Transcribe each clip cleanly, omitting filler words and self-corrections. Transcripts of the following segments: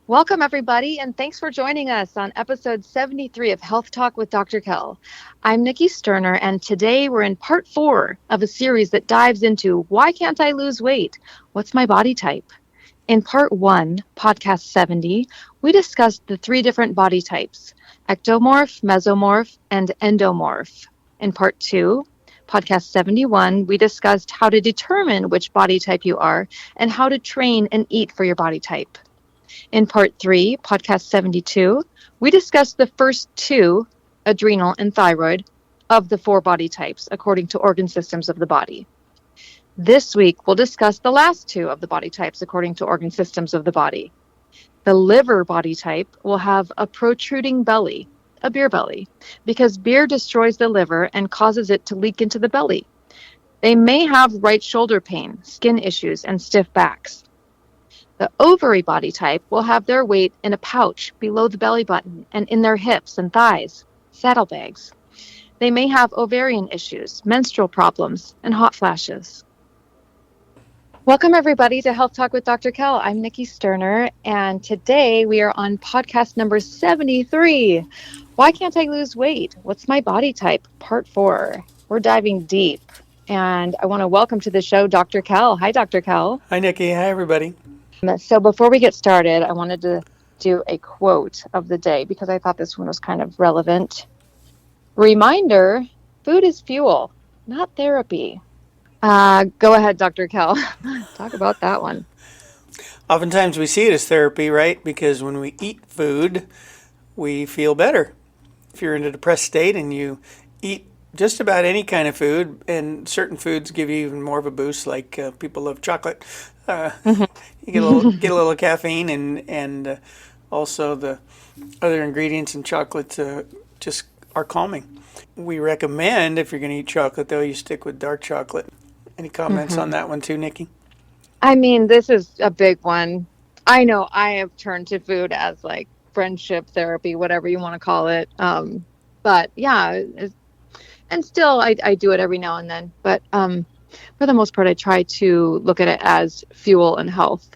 Welcome, everybody, and thanks for joining us on episode 73 of Health Talk with Dr. Kell. I'm Nikki Sterner, and today we're in part 4 of a series that dives into why can't I lose weight? What's my body type? In part 1, podcast 70, we discussed the 3 different body types, ectomorph, mesomorph, and endomorph. In part 2, podcast 71, we discussed how to determine which body type you are and how to train and eat for your body type. In part 3, podcast 72, we discussed the first 2, adrenal and thyroid, of the 4 body types according to organ systems of the body. This week, we'll discuss the last 2 of the body types according to organ systems of the body. The liver body type will have a protruding belly, a beer belly, because beer destroys the liver and causes it to leak into the belly. They may have right shoulder pain, skin issues, and stiff backs. The ovary body type will have their weight in a pouch below the belly button and in their hips and thighs, saddlebags. They may have ovarian issues, menstrual problems, and hot flashes. Welcome, everybody, to Health Talk with Dr. Kell. I'm Nikki Sterner, and today we are on podcast number 73. Why can't I lose weight? What's my body type? Part 4. We're diving deep, and I want to welcome to the show Dr. Kell. Hi, Dr. Kell. Hi, Nikki. Hi, everybody. So before we get started, I wanted to do a quote of the day because I thought this one was kind of relevant. Reminder, food is fuel, not therapy. Go ahead, Dr. Kell. Talk about that one. Oftentimes we see it as therapy, right? Because when we eat food, we feel better. If you're in a depressed state and you eat just about any kind of food, and certain foods give you even more of a boost, like people love chocolate. You get a little caffeine, and also the other ingredients in chocolate just are calming. We recommend, if you're going to eat chocolate, though, you stick with dark chocolate. Any comments on that one too, Nikki? I mean, this is a big one. I know I have turned to food as like friendship therapy, whatever you want to call it. But yeah, and still I do it every now and then. But for the most part, I try to look at it as fuel and health,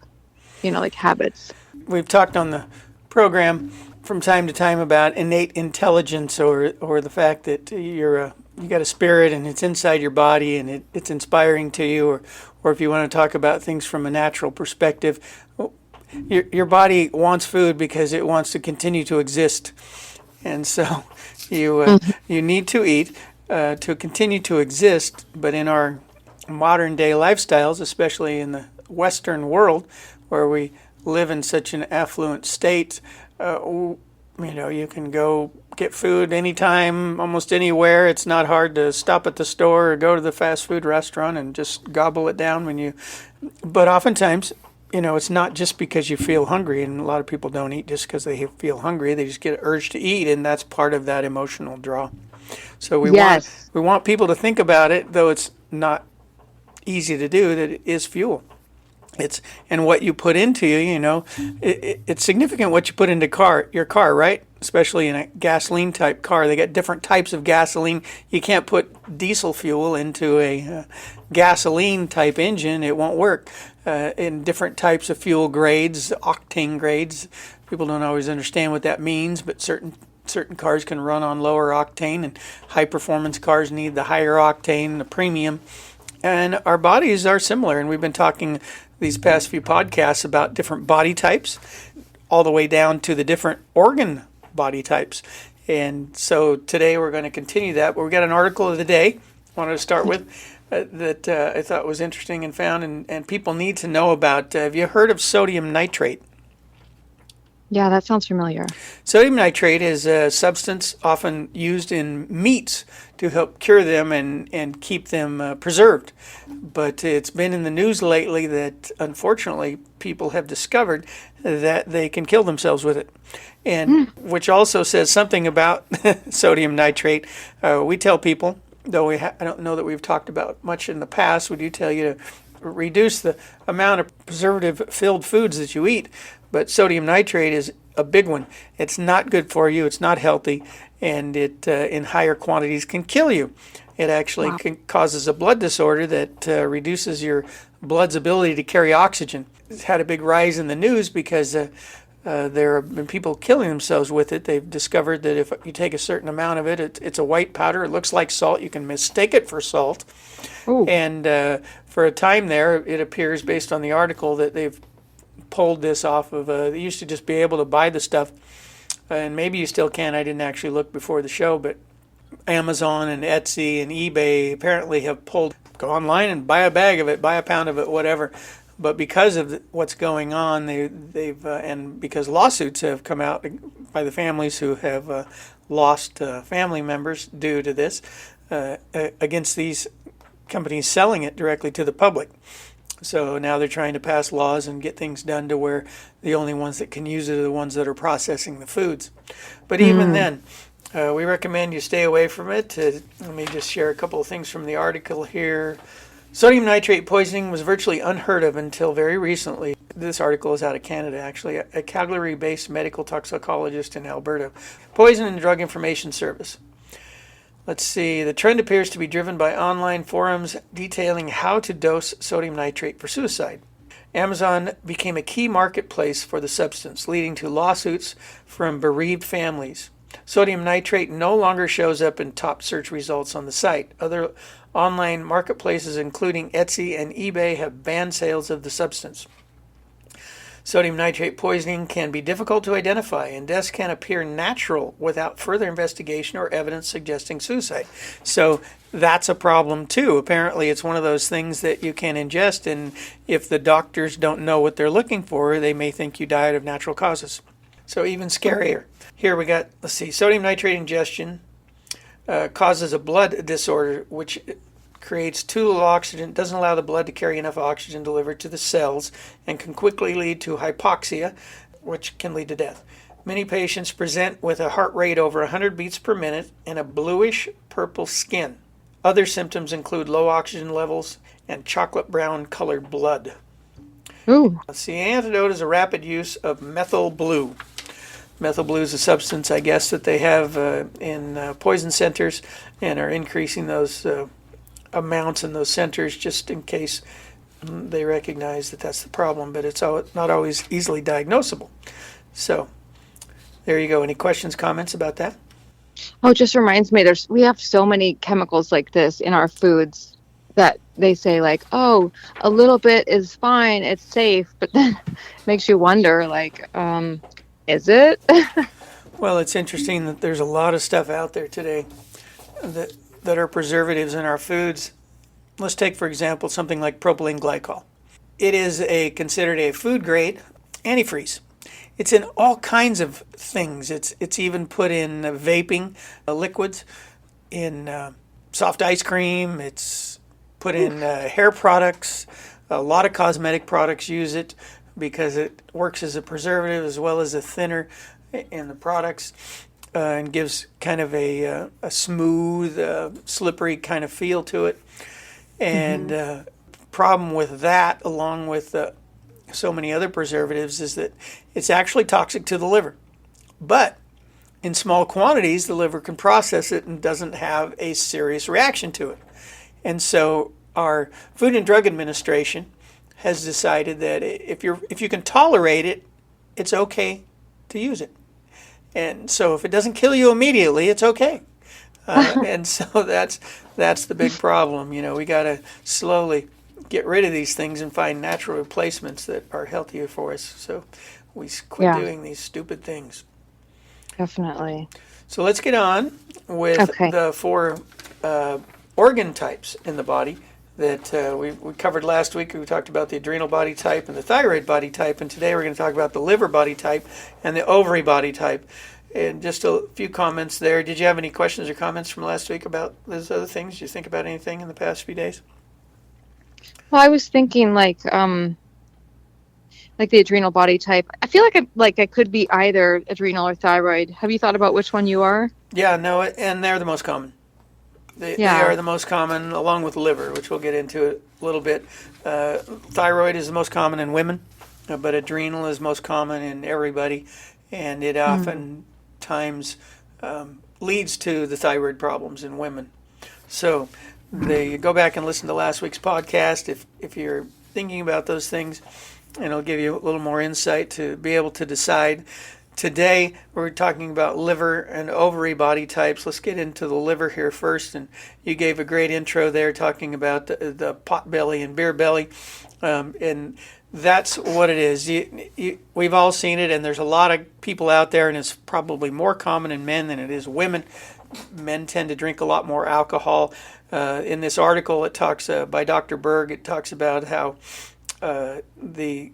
like habits. We've talked on the program from time to time about innate intelligence, or the fact that you got a spirit and it's inside your body and it's inspiring to you, or if you want to talk about things from a natural perspective, your body wants food because it wants to continue to exist, and so you need to eat to continue to exist. But in our modern day lifestyles, especially in the Western world, where we live in such an affluent state, you can go get food anytime, almost anywhere. It's not hard to stop at the store or go to the fast food restaurant and just gobble it down but oftentimes, it's not just because you feel hungry, and a lot of people don't eat just because they feel hungry. They just get an urge to eat, and that's part of that emotional draw. So we want people to think about it, though it's not easy to do, that it is fuel. And what you put into you, it's significant what you put into your car, right? Especially in a gasoline type car. They got different types of gasoline. You can't put diesel fuel into a gasoline type engine. It won't work. In different types of fuel grades, octane grades. People don't always understand what that means, but certain cars can run on lower octane, and high performance cars need the higher octane, the premium. And our bodies are similar, and we've been talking these past few podcasts about different body types, all the way down to the different organ body types. And so today we're going to continue that. But we got an article of the day I wanted to start with that I thought was interesting and found, and people need to know about. Have you heard of sodium nitrate? Yeah, that sounds familiar. Sodium nitrate is a substance often used in meats to help cure them and keep them preserved. But it's been in the news lately that, unfortunately, people have discovered that they can kill themselves with it. And which also says something about sodium nitrate. We tell people, though I don't know that we've talked about much in the past, we do tell you to reduce the amount of preservative-filled foods that you eat. But sodium nitrate is a big one. It's not good for you. It's not healthy, and it in higher quantities can kill you. It actually causes a blood disorder that reduces your blood's ability to carry oxygen. It's had a big rise in the news because There have been people killing themselves with it. They've discovered that if you take a certain amount of it, it's a white powder. It looks like salt. You can mistake it for salt. Ooh. And for a time there, it appears, based on the article, that they've pulled this off of. They used to just be able to buy the stuff, and maybe you still can. I didn't actually look before the show, but Amazon and Etsy and eBay apparently have pulled. Go online and buy a bag of it, buy a pound of it, whatever. But because of what's going on, they've and because lawsuits have come out by the families who have lost family members due to this, against these companies selling it directly to the public. So now they're trying to pass laws and get things done to where the only ones that can use it are the ones that are processing the foods. But even then, we recommend you stay away from it. Let me just share a couple of things from the article here. Sodium nitrate poisoning was virtually unheard of until very recently. This article is out of Canada, actually. A Calgary-based medical toxicologist in Alberta. Poison and Drug Information Service. Let's see. The trend appears to be driven by online forums detailing how to dose sodium nitrate for suicide. Amazon became a key marketplace for the substance, leading to lawsuits from bereaved families. Sodium nitrate no longer shows up in top search results on the site. Other online marketplaces, including Etsy and eBay, have banned sales of the substance. Sodium nitrate poisoning can be difficult to identify, and deaths can appear natural without further investigation or evidence suggesting suicide. So that's a problem too. Apparently, it's one of those things that you can ingest, and if the doctors don't know what they're looking for, they may think you died of natural causes. So even scarier. Here we got, let's see, sodium nitrate ingestion causes a blood disorder, which creates too little oxygen, doesn't allow the blood to carry enough oxygen delivered to the cells, and can quickly lead to hypoxia, which can lead to death. Many patients present with a heart rate over 100 beats per minute and a bluish purple skin. Other symptoms include low oxygen levels and chocolate brown colored blood. Ooh. The antidote is a rapid use of methyl blue. Methyl blue is a substance, I guess, that they have in poison centers and are increasing those amounts in those centers just in case they recognize that that's the problem, but it's not always easily diagnosable. So there you go. Any questions, comments about that? Oh, it just reminds me, we have so many chemicals like this in our foods that they say like, oh, a little bit is fine, it's safe, but then it makes you wonder, like, is it? Well, it's interesting that there's a lot of stuff out there today that are preservatives in our foods. Let's take, for example, something like propylene glycol. It is considered a food grade antifreeze. It's in all kinds of things. It's even put in vaping liquids, in soft ice cream. It's put in hair products. A lot of cosmetic products use it because it works as a preservative as well as a thinner in the products. And gives kind of a smooth, slippery kind of feel to it. And problem with that, along with so many other preservatives, is that it's actually toxic to the liver. But in small quantities, the liver can process it and doesn't have a serious reaction to it. And so our Food and Drug Administration has decided that if you can tolerate it, it's okay to use it. And so if it doesn't kill you immediately, it's okay. And so that's the big problem. You know, we got to slowly get rid of these things and find natural replacements that are healthier for us. So we quit doing these stupid things. Definitely. So let's get on with the 4 organ types in the body that we covered last week. We talked about the adrenal body type and the thyroid body type, and today we're going to talk about the liver body type and the ovary body type. And just a few comments there. Did you have any questions or comments from last week about those other things? Did you think about anything in the past few days? Well, I was thinking like the adrenal body type. I feel like I could be either adrenal or thyroid. Have you thought about which one you are? Yeah, no, and they're the most common. They are the most common, along with liver, which we'll get into a little bit. Thyroid is the most common in women, but adrenal is most common in everybody, and it oftentimes leads to the thyroid problems in women. So you go back and listen to last week's podcast if you're thinking about those things. and it'll give you a little more insight to be able to decide. Today, we're talking about liver and ovary body types. Let's get into the liver here first. And you gave a great intro there talking about the pot belly and beer belly. And that's what it is. We've all seen it, and there's a lot of people out there, and it's probably more common in men than it is women. Men tend to drink a lot more alcohol. In this article, it talks by Dr. Berg, it talks about how the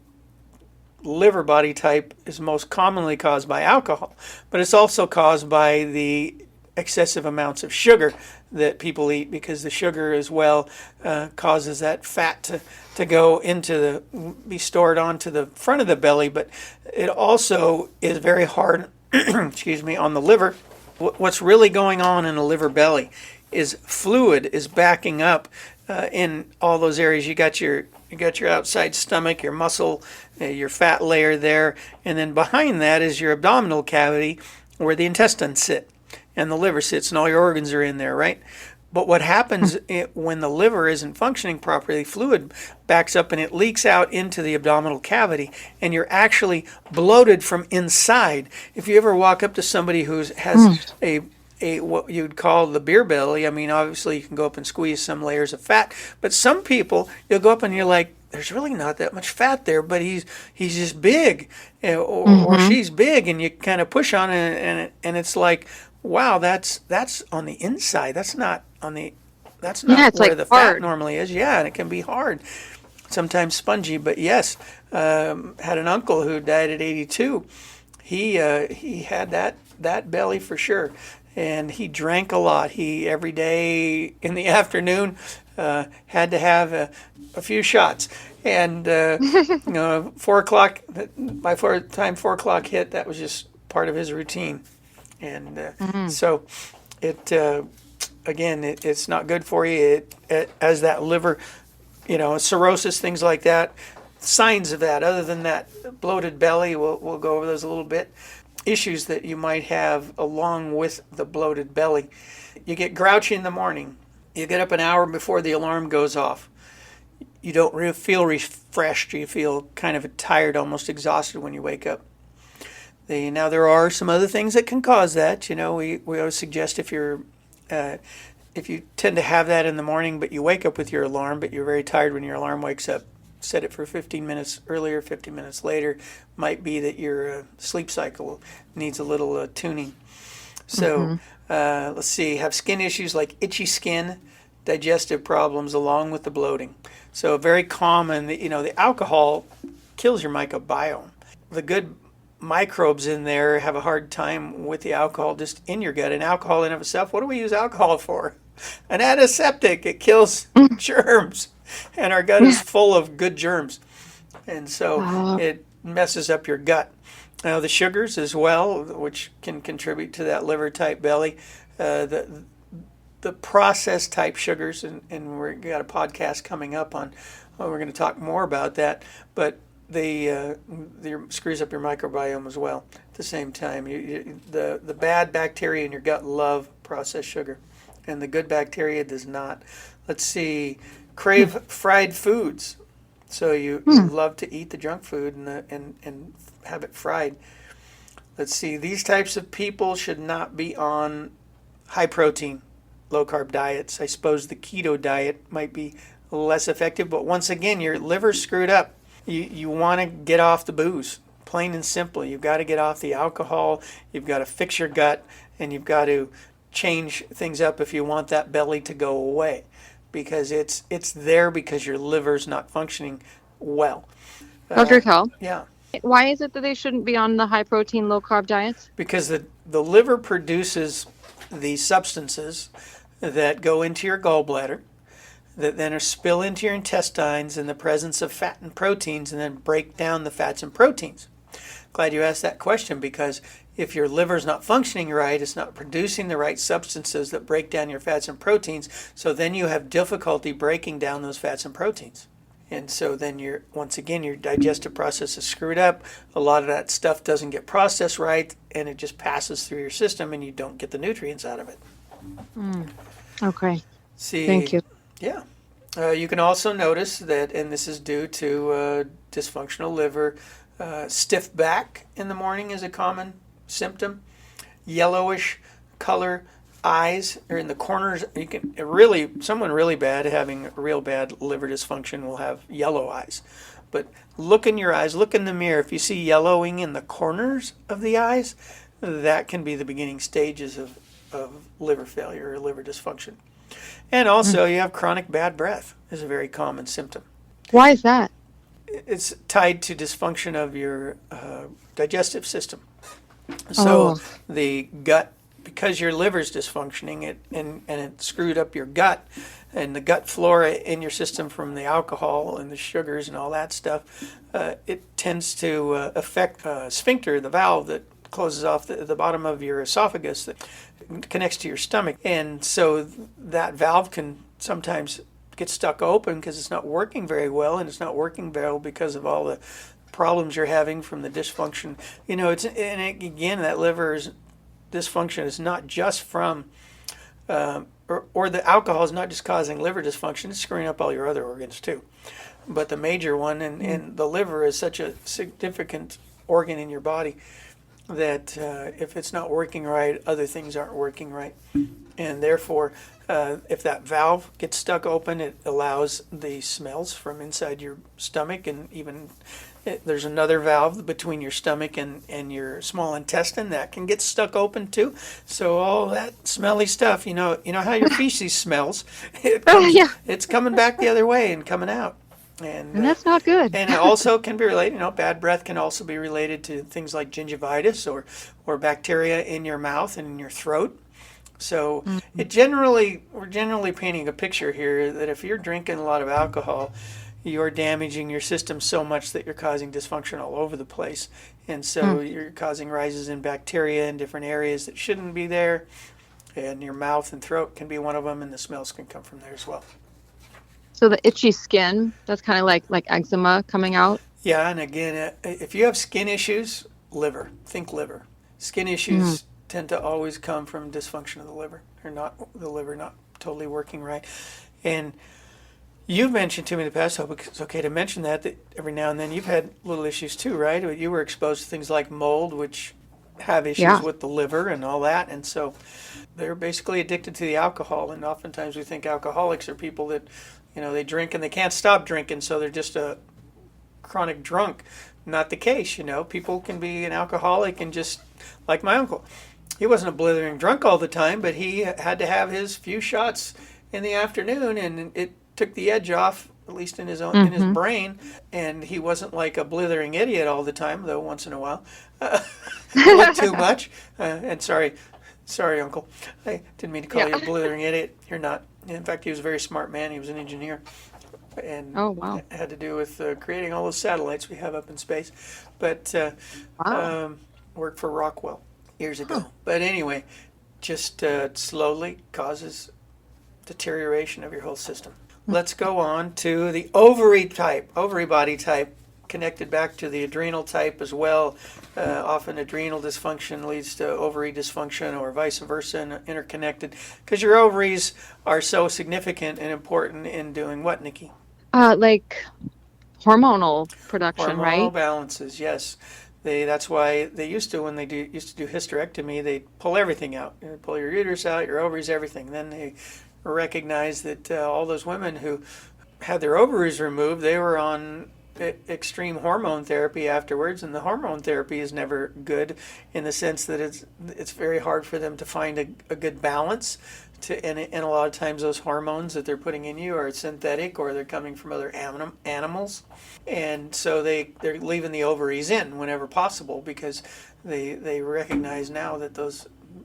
liver body type is most commonly caused by alcohol, but it's also caused by the excessive amounts of sugar that people eat, because the sugar as well causes that fat to go into be stored onto the front of the belly, but it also is very hard excuse me, on the liver. What's really going on in the liver belly is fluid is backing up in all those areas. You got your outside stomach, your muscle, your fat layer there, and then behind that is your abdominal cavity where the intestines sit and the liver sits, and all your organs are in there, right? But what happens when the liver isn't functioning properly, fluid backs up and it leaks out into the abdominal cavity, and you're actually bloated from inside. If you ever walk up to somebody who has a what you'd call the beer belly, I mean, obviously you can go up and squeeze some layers of fat, but some people, you'll go up and you're like, there's really not that much fat there, but he's just big, or she's big, and you kind of push on it, and it's like, wow, that's on the inside. That's not it's where like the hard. fat normally is. Yeah, and it can be hard, sometimes spongy. But yes, had an uncle who died at 82. He had that belly for sure, and he drank a lot. He every day in the afternoon had to have a few shots. And 4 o'clock. By the time 4 o'clock hit, that was just part of his routine. And so it again, it's not good for you. As that liver, cirrhosis, things like that, signs of that. Other than that, bloated belly, we'll go over those a little bit. Issues that you might have along with the bloated belly. You get grouchy in the morning. You get up an hour before the alarm goes off. You don't feel refreshed. You feel kind of tired, almost exhausted when you wake up. Now there are some other things that can cause that. We always suggest if you tend to have that in the morning, but you wake up with your alarm, but you're very tired when your alarm wakes up, set it for 15 minutes earlier, 15 minutes later. Might be that your sleep cycle needs a little tuning. So let's see, have skin issues like itchy skin, digestive problems, along with the bloating. So very common, the alcohol kills your microbiome. The good microbes in there have a hard time with the alcohol just in your gut. And alcohol in of itself, what do we use alcohol for? An antiseptic. It kills germs, and our gut is full of good germs, and so it messes up your gut. Now the sugars as well, which can contribute to that liver type belly, the processed type sugars, and we've got a podcast coming up on, we're going to talk more about that, but they screws up your microbiome as well at the same time. The bad bacteria in your gut love processed sugar, and the good bacteria does not. Let's see, crave fried foods. So you love to eat the junk food and have it fried. Let's see, these types of people should not be on high protein, low carb diets. I suppose the keto diet might be less effective, but once again, your liver's screwed up. You want to get off the booze, plain and simple. You've got to get off the alcohol. You've got to fix your gut, and you've got to change things up if you want that belly to go away, because it's there because your liver's not functioning well. Dr. Kell? Yeah. Why is it that they shouldn't be on the high protein, low carb diets? Because the liver produces these substances that go into your gallbladder, that then are spill into your intestines in the presence of fat and proteins, and then break down the fats and proteins. Glad you asked that question, because if your liver's not functioning right, it's not producing the right substances that break down your fats and proteins, so then you have difficulty breaking down those fats and proteins. And so then once again, your digestive process is screwed up. A lot of that stuff doesn't get processed right, and it just passes through your system, and you don't get the nutrients out of it. Okay. See, Thank you. Yeah. You can also notice that, and this is due to dysfunctional liver, stiff back in the morning is a common symptom. Yellowish color eyes are in the corners. You can really, someone really bad having real bad liver dysfunction will have yellow eyes. But look in your eyes, look in the mirror. If you see yellowing in the corners of the eyes, that can be the beginning stages of liver failure or liver dysfunction. And also, you have chronic bad breath is a very common symptom. Why is that? It's tied to dysfunction of your digestive system. So the gut, because your liver's dysfunctioning, and it screwed up your gut, and the gut flora in your system from the alcohol and the sugars and all that stuff, it tends to affect sphincter, the valve that closes off the bottom of your esophagus that connects to your stomach. And so that valve can sometimes get stuck open because it's not working very well, and it's not working very well because of all the problems you're having from the dysfunction. Again, that liver's dysfunction is not just from, or the alcohol is not just causing liver dysfunction, it's screwing up all your other organs too. But the major one, and the liver is such a significant organ in your body that if it's not working right, other things aren't working right. And therefore, if that valve gets stuck open, it allows the smells from inside your stomach, and even there's another valve between your stomach and your small intestine that can get stuck open too. So all that smelly stuff, you know how your feces smells. It's coming back the other way and coming out. And that's not good. And it also can be related, bad breath can also be related to things like gingivitis or bacteria in your mouth and in your throat. So we're generally painting a picture here that if you're drinking a lot of alcohol, you're damaging your system so much that you're causing dysfunction all over the place. And so you're causing rises in bacteria in different areas that shouldn't be there. And your mouth and throat can be one of them, and the smells can come from there as well. So the itchy skin, that's kind of like eczema coming out? Yeah, and again, if you have skin issues, liver. Think liver. Skin issues tend to always come from dysfunction of the liver, or the liver not totally working right. And you've mentioned to me in the past, I hope it's okay to mention that every now and then you've had little issues too, right? You were exposed to things like mold, which have issues with the liver and all that. And so they're basically addicted to the alcohol. And oftentimes we think alcoholics are people that, they drink and they can't stop drinking, so they're just a chronic drunk. Not the case, People can be an alcoholic and just, like my uncle. He wasn't a blithering drunk all the time, but he had to have his few shots in the afternoon, and it took the edge off, at least in his brain. And he wasn't like a blithering idiot all the time, though once in a while. Not too much. And sorry, Uncle. I didn't mean to call you a blithering idiot. You're not. In fact, he was a very smart man. He was an engineer. And it had to do with creating all those satellites we have up in space. But worked for Rockwell years ago. But anyway, just slowly causes deterioration of your whole system. Let's go on to the ovary body type, connected back to the adrenal type as well. Often adrenal dysfunction leads to ovary dysfunction, or vice versa, and interconnected, because your ovaries are so significant and important in doing what, Nikki? Like hormonal production, right? Hormonal balances, yes. That's why they used to, when they used to do hysterectomy, they pull everything out. You pull your uterus out, your ovaries, everything. Then they recognized that all those women who had their ovaries removed, they were on extreme hormone therapy afterwards, and the hormone therapy is never good in the sense that it's very hard for them to find a good balance. And a lot of times those hormones that they're putting in you are synthetic, or they're coming from other animals, and so they're leaving the ovaries in whenever possible, because they recognize now that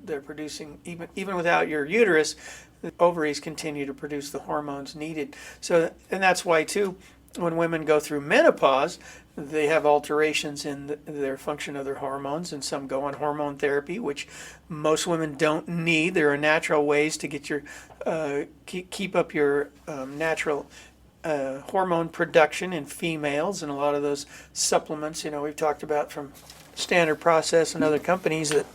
they're producing, even without your uterus, the ovaries continue to produce the hormones needed. So, and that's why too, when women go through menopause, they have alterations in their function of their hormones, and some go on hormone therapy, which most women don't need. There are natural ways to get your keep up your natural hormone production in females, and a lot of those supplements, we've talked about from Standard Process and other companies, that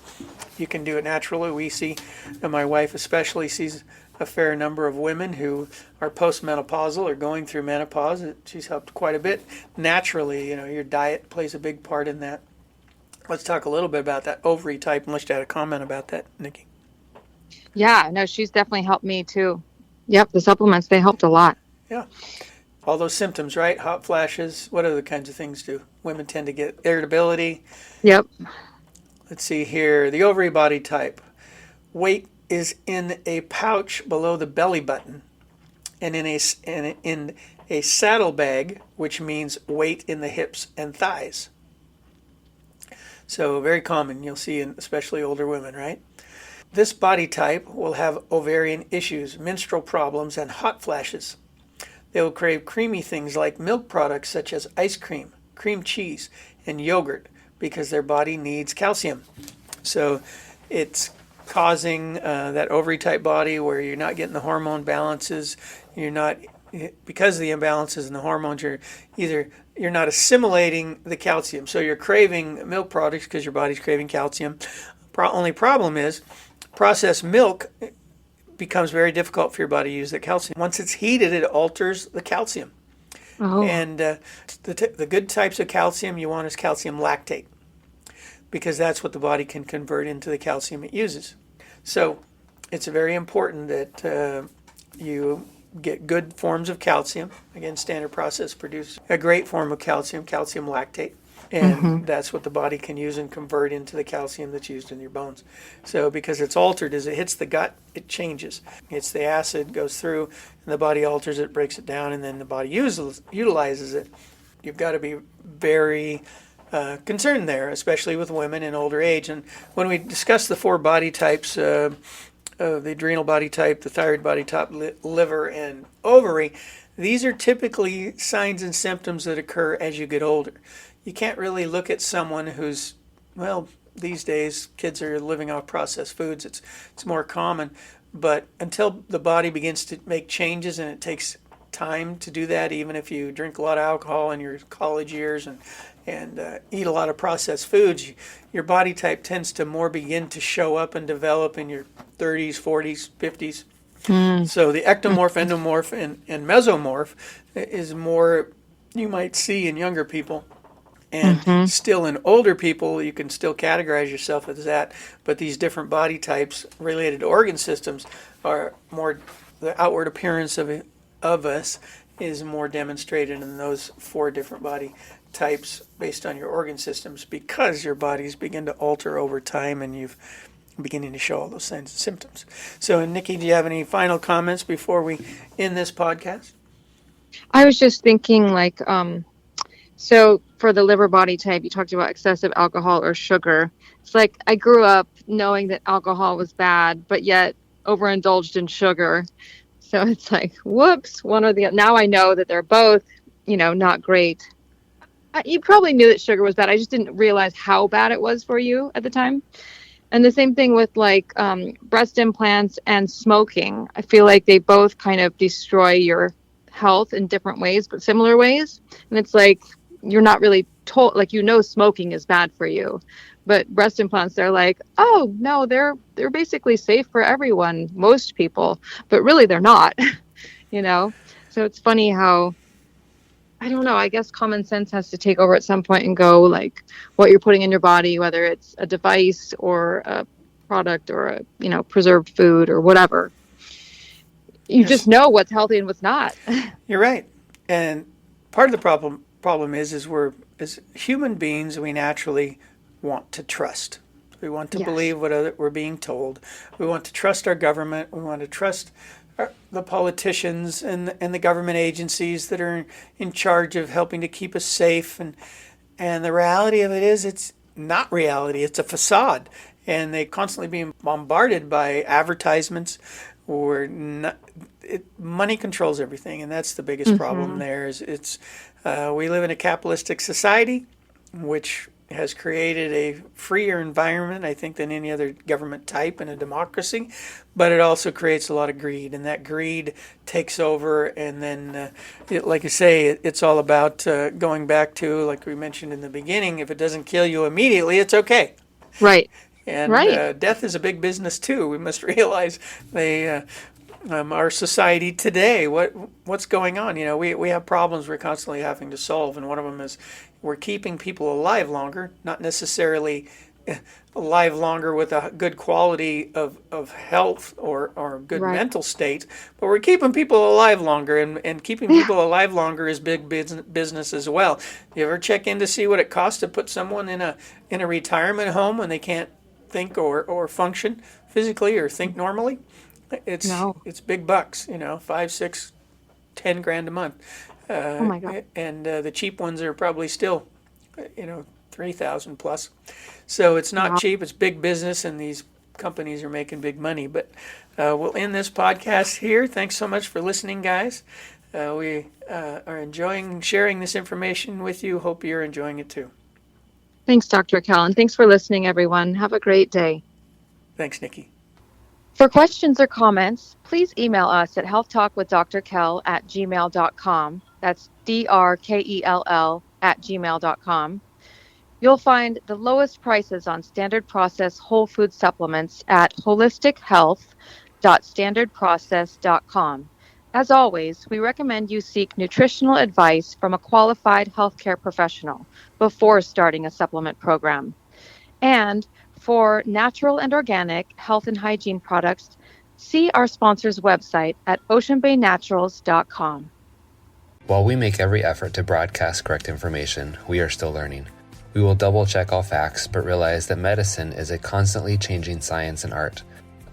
you can do it naturally. We see, and my wife especially sees a fair number of women who are postmenopausal or going through menopause. She's helped quite a bit. Naturally, your diet plays a big part in that. Let's talk a little bit about that ovary type, unless you had a comment about that, Nikki. Yeah, no, she's definitely helped me too. Yep, the supplements, they helped a lot. Yeah. All those symptoms, right? Hot flashes. What other kinds of things do? Women tend to get irritability. Yep. Let's see here. The ovary body type. Weight is in a pouch below the belly button and in a saddlebag, which means weight in the hips and thighs. So very common. You'll see in especially older women, right? This body type will have ovarian issues, menstrual problems, and hot flashes. They will crave creamy things like milk products such as ice cream, cream cheese, and yogurt because their body needs calcium. So it's causing that ovary type body where you're not getting the hormone balances. Because of the imbalances in the hormones, you're not assimilating the calcium. So you're craving milk products because your body's craving calcium. Only problem is processed milk becomes very difficult for your body to use the calcium. Once it's heated, it alters the calcium. Oh. And the good types of calcium you want is calcium lactate, because that's what the body can convert into the calcium it uses. So it's very important that you get good forms of calcium. Again, Standard Process produces a great form of calcium, calcium lactate. And that's what the body can use and convert into the calcium that's used in your bones. So because it's altered, as it hits the gut, it changes. It's the acid, goes through, and the body alters it, breaks it down, and then the body utilizes it. You've got to be very concerned there, especially with women in older age. And when we discuss the 4 body types, the adrenal body type, the thyroid body type, liver, and ovary, these are typically signs and symptoms that occur as you get older. You can't really look at someone who's, these days kids are living off processed foods. It's more common. But until the body begins to make changes, and it takes time to do that, even if you drink a lot of alcohol in your college years and eat a lot of processed foods, your body type tends to more begin to show up and develop in your 30s, 40s, 50s. So the ectomorph, endomorph, and mesomorph is more you might see in younger people. And still in older people, you can still categorize yourself as that. But these different body types related to organ systems are more, the outward appearance of us is more demonstrated in those 4 different body types based on your organ systems, because your bodies begin to alter over time and you've beginning to show all those signs and symptoms. So, Nikki, do you have any final comments before we end this podcast? I was just thinking, so for the liver body type, you talked about excessive alcohol or sugar. It's like I grew up knowing that alcohol was bad, but yet overindulged in sugar. So it's like, whoops, one or the other. Now I know that they're both, not great. You probably knew that sugar was bad. I just didn't realize how bad it was for you at the time. And the same thing with breast implants and smoking. I feel like they both kind of destroy your health in different ways, but similar ways. And it's like, you're not really told, smoking is bad for you, but breast implants, they're like, oh no, they're basically safe for everyone, most people, but really they're not, So it's funny how, I don't know, I guess common sense has to take over at some point and go what you're putting in your body, whether it's a device or a product or a, preserved food or whatever. You just know what's healthy and what's not. You're right. And part of the problem is we're, as human beings, we naturally want to trust. We want to believe what we're being told. We want to trust our government. We want to trust the politicians and the government agencies that are in charge of helping to keep us safe. And the reality of it is, it's not reality. It's a facade. And they constantly being bombarded by advertisements or money controls everything, and that's the biggest problem there. We live in a capitalistic society, which has created a freer environment, I think, than any other government type in a democracy, but it also creates a lot of greed, and that greed takes over, and then, like you say, it's all about going back to, like we mentioned in the beginning, if it doesn't kill you immediately, it's okay. Right. And death is a big business too. We must realize our society today. What's going on? We have problems we're constantly having to solve, and one of them is we're keeping people alive longer, not necessarily alive longer with a good quality of health or good mental state, but we're keeping people alive longer, and keeping people alive longer is big business as well. You ever check in to see what it costs to put someone in a retirement home when they can't think or function physically or think normally? It's big bucks, 5, 6, 10 grand a month. Oh my God. And the cheap ones are probably still, 3,000 plus. So it's not cheap. It's big business, and these companies are making big money. But we'll end this podcast here. Thanks so much for listening, guys. We are enjoying sharing this information with you. Hope you're enjoying it too. Thanks, Dr. Kell, and thanks for listening, everyone. Have a great day. Thanks, Nikki. For questions or comments, please email us at healthtalkwithdrkel@gmail.com. That's DRKELL@gmail.com. You'll find the lowest prices on standard process whole food supplements at holistichealth.standardprocess.com. As always, we recommend you seek nutritional advice from a qualified healthcare professional before starting a supplement program. And for natural and organic health and hygiene products, see our sponsor's website at oceanbaynaturals.com. While we make every effort to broadcast correct information, we are still learning. We will double-check all facts, but realize that medicine is a constantly changing science and art.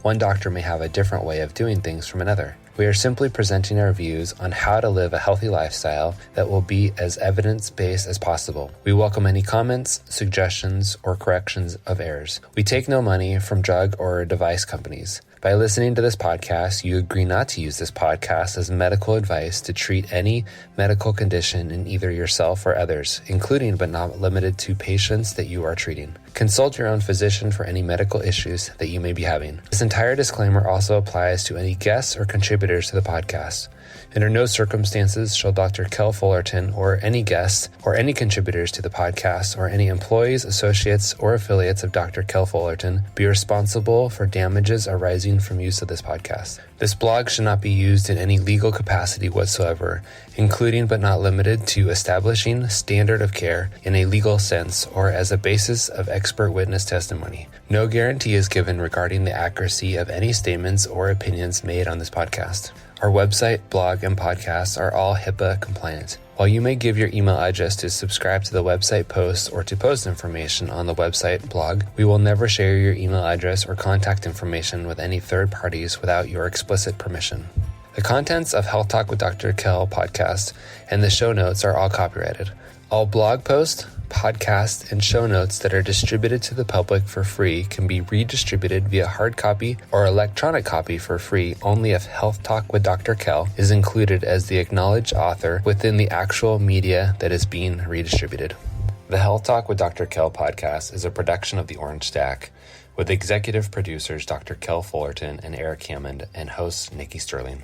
One doctor may have a different way of doing things from another. We are simply presenting our views on how to live a healthy lifestyle that will be as evidence-based as possible. We welcome any comments, suggestions, or corrections of errors. We take no money from drug or device companies. By listening to this podcast, you agree not to use this podcast as medical advice to treat any medical condition in either yourself or others, including but not limited to patients that you are treating. Consult your own physician for any medical issues that you may be having. This entire disclaimer also applies to any guests or contributors to the podcast. Under no circumstances shall Dr. Kell Fullerton or any guests or any contributors to the podcast or any employees, associates, or affiliates of Dr. Kell Fullerton be responsible for damages arising from use of this podcast. This blog should not be used in any legal capacity whatsoever, including but not limited to establishing standard of care in a legal sense or as a basis of expert witness testimony. No guarantee is given regarding the accuracy of any statements or opinions made on this podcast. Our website, blog, and podcasts are all HIPAA compliant. While you may give your email address to subscribe to the website posts or to post information on the website blog, we will never share your email address or contact information with any third parties without your explicit permission. The contents of Health Talk with Dr. Kell podcast and the show notes are all copyrighted. All blog posts, podcasts, and show notes that are distributed to the public for free can be redistributed via hard copy or electronic copy for free only if Health Talk with Dr. Kell is included as the acknowledged author within the actual media that is being redistributed. The Health Talk with Dr. Kell podcast is a production of the Orange Stack, with executive producers Dr. Kell Fullerton and Eric Hammond and host Nikki Sterling.